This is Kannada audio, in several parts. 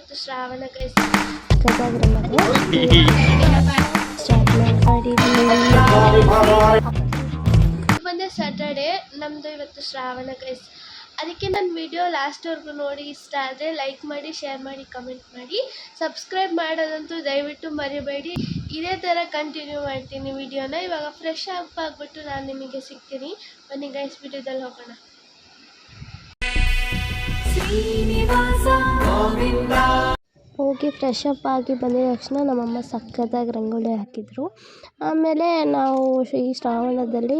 ಇವತ್ತು ಶ್ರಾವಣ ಬಂದೆ ಸ್ಯಾಟರ್ಡೆ ನಮ್ಮದು ಇವತ್ತು ಶ್ರಾವಣ ಗೈಸ್. ಅದಕ್ಕೆ ನನ್ನ ವಿಡಿಯೋ ಲಾಸ್ಟ್ವರೆಗೂ ನೋಡಿ. ಇಷ್ಟ ಆದರೆ ಲೈಕ್ ಮಾಡಿ, ಶೇರ್ ಮಾಡಿ, ಕಮೆಂಟ್ ಮಾಡಿ. ಸಬ್ಸ್ಕ್ರೈಬ್ ಮಾಡೋದಂತೂ ದಯವಿಟ್ಟು ಮರಿಬೇಡಿ. ಇದೇ ಥರ ಕಂಟಿನ್ಯೂ ಮಾಡ್ತೀನಿ ವಿಡಿಯೋನ. ಇವಾಗ ಫ್ರೆಶ್ ಅಪ್ ಆಗಿಬಿಟ್ಟು ನಾನು ನಿಮಗೆ ಸಿಗ್ತೀನಿ. ಬನ್ನಿ ಗೈಸ್, ವಿಡಿಯೋದಲ್ಲಿ ಹೋಗೋಣ. ಹೋಗಿ ಫ್ರೆಶ್ ಅಪ್ ಆಗಿ ಬಂದಿದ ತಕ್ಷಣ ನಮ್ಮಮ್ಮ ಸಕ್ಕತ್ತಾಗಿ ರಂಗೋಲಿ ಹಾಕಿದರು. ಆಮೇಲೆ ನಾವು ಈ ಶ್ರಾವಣದಲ್ಲಿ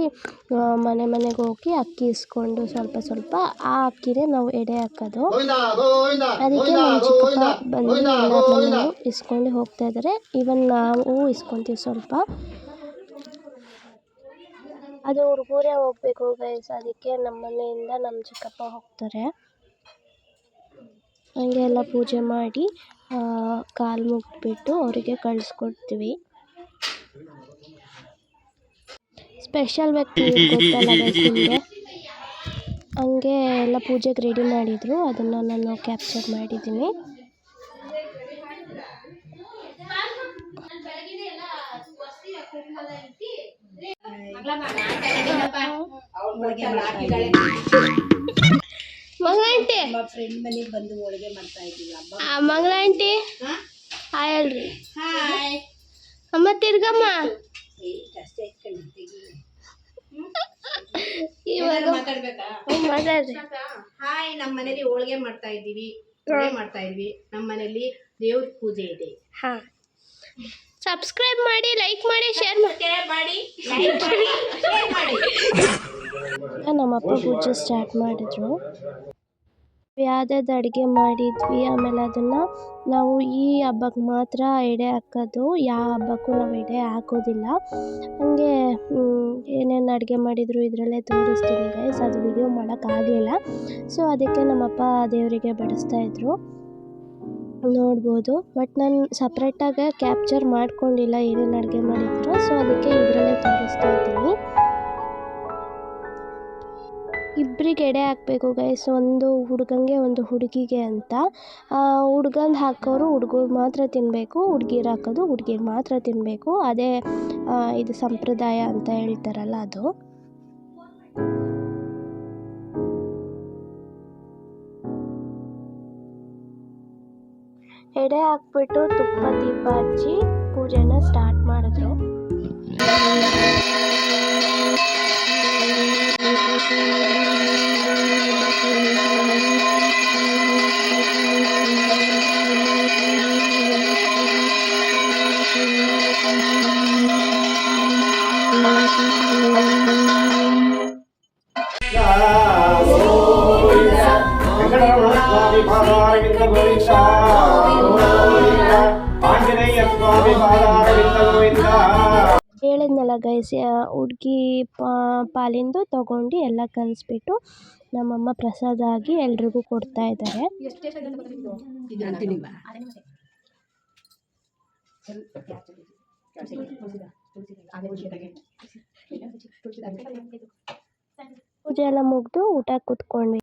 ಮನೆಗೆ ಹೋಗಿ ಅಕ್ಕಿ ಇಸ್ಕೊಂಡು ಸ್ವಲ್ಪ ಆ ಅಕ್ಕಿನೇ ನಾವು ಎಡೆ ಹಾಕೋದು. ಅದಕ್ಕೆ ನಮ್ಮ ಚಿಕ್ಕಪ್ಪ ಬಂದು ಎಲ್ಲರನ್ನೂ ಇಸ್ಕೊಂಡು ಹೋಗ್ತಾ ಇದ್ದಾರೆ. ಈವನ್ ನಾವು ಇಸ್ಕೊತೀವಿ ಸ್ವಲ್ಪ. ಅದು ಹುಡುಗರೇ ಹೋಗಬೇಕು ಗೈಸ್. ಅದಕ್ಕೆ ನಮ್ಮ ಮನೆಯಿಂದ ನಮ್ಮ ಚಿಕ್ಕಪ್ಪ ಹೋಗ್ತಾರೆ. ಹಂಗೆ ಎಲ್ಲ ಪೂಜೆ ಮಾಡಿ ಕಾಲು ಮುಗಿದ್ಬಿಟ್ಟು ಅವರಿಗೆ ಕಳಿಸ್ಕೊಡ್ತೀವಿ. ಸ್ಪೆಷಲ್ ವ್ಯಕ್ತಿ ಗೊತ್ತಲ್ಲ ಗೈಸ್ ನಿಮಗೆ. ಹಂಗೆ ಎಲ್ಲ ಪೂಜೆಗೆ ರೆಡಿ ಮಾಡಿದರು. ಅದನ್ನು ನಾನು ಕ್ಯಾಪ್ಚರ್ ಮಾಡಿದ್ದೀನಿ. ಮಂಗಳಾಂಟಿ ಫ್ರೆಂಡ್ ಮನೆಗೆ ಬಂದು ಹೋಳಿಗೆ ಮಾಡ್ತಾ ಇದ್ದೀವಿ. ಮಂಗಳಾಂಟಿ ಹಾಯ್ ಅಲ್ರಿ. ಹಾಯ್ ಅಮ್ಮ ತಿರ್ಗಮ್ಮ. ಹಾಯ್, ನಮ್ಮ ಮನೇಲಿ ಹೋಳಿಗೆ ಮಾಡ್ತಾ ಇದ್ದೀವಿ. ನಮ್ಮ ಮನೇಲಿ ದೇವ್ರ ಪೂಜೆ ಇದೆ. ಹಾ, ಸಬ್ಸ್ಕ್ರೈಬ್ ಮಾಡಿ, ಲೈಕ್ ಮಾಡಿ, ಶೇರ್ ಮಾಡಿ. ನಮ್ಮಪ್ಪ ಪೂಜೆ ಸ್ಟಾರ್ಟ್ ಮಾಡಿದ್ರು. ಯಾವ್ದಾವ್ದು ಅಡುಗೆ ಮಾಡಿದ್ವಿ. ಆಮೇಲೆ ಅದನ್ನು ನಾವು ಈ ಹಬ್ಬಕ್ಕೆ ಮಾತ್ರ ಎಡೆ ಹಾಕೋದು. ಯಾವ ಹಬ್ಬಕ್ಕೂ ನಾವು ಎಡೆ ಹಾಕೋದಿಲ್ಲ. ಹಾಗೆ ಏನೇನು ಅಡುಗೆ ಮಾಡಿದ್ರು ಇದರಲ್ಲೇ ತೋರಿಸ್ತೀನಿ ಗೈಸ್. ಅದು ವಿಡಿಯೋ ಮಾಡೋಕ್ಕಾಗಲಿಲ್ಲ. ಸೊ ಅದಕ್ಕೆ ನಮ್ಮಪ್ಪ ದೇವರಿಗೆ ಬಡಿಸ್ತಾಯಿದ್ರು, ನೋಡ್ಬೋದು. ಬಟ್ ನಾನು ಸಪ್ರೇಟಾಗಿ ಕ್ಯಾಪ್ಚರ್ ಮಾಡ್ಕೊಂಡಿಲ್ಲ ಏನೇನು ಅಡುಗೆ ಮಾಡಿದ್ರು. ಸೊ ಅದಕ್ಕೆ ಇದರಲ್ಲೇ ತೋರಿಸ್ತಾ ಇದ್ದೀನಿ. ಇಬ್ಬರಿಗೆ ಎಡೆ ಹಾಕಬೇಕು ಗೈಸ್. ಒಂದು ಹುಡುಗಂಗೆ ಒಂದು ಹುಡುಗಿಗೆ ಅಂತ. ಹುಡ್ಗಂದು ಹಾಕೋರು ಹುಡುಗರು ಮಾತ್ರ ತಿನ್ನಬೇಕು, ಹುಡುಗೀರು ಹಾಕೋದು ಹುಡುಗೀರು ಮಾತ್ರ ತಿನ್ನಬೇಕು. ಅದೇ ಇದು ಸಂಪ್ರದಾಯ ಅಂತ ಹೇಳ್ತಾರಲ್ಲ ಅದು. ಎಡೆ ಹಾಕ್ಬಿಟ್ಟು ತುಪ್ಪ ದೀಪ ಹಚ್ಚಿ ಪೂಜೆನ ಸ್ಟಾರ್ಟ್ ಮಾಡಿದ್ರು. ಹೇಳಿದ್ನಲ್ಲ ಗೈಸ್, ಹುಡುಗಿ ಪಾಲಿಂದು ತಗೊಂಡು ಎಲ್ಲ ಕಲಿಸ್ಬಿಟ್ಟು ನಮ್ಮಮ್ಮ ಪ್ರಸಾದ ಆಗಿ ಎಲ್ರಿಗೂ ಕೊಡ್ತಾ ಇದ್ದಾರೆ. ಪೂಜೆ ಎಲ್ಲ ಮುಗಿದು ಊಟ ಕೂತ್ಕೊಂಡ್ವಿ.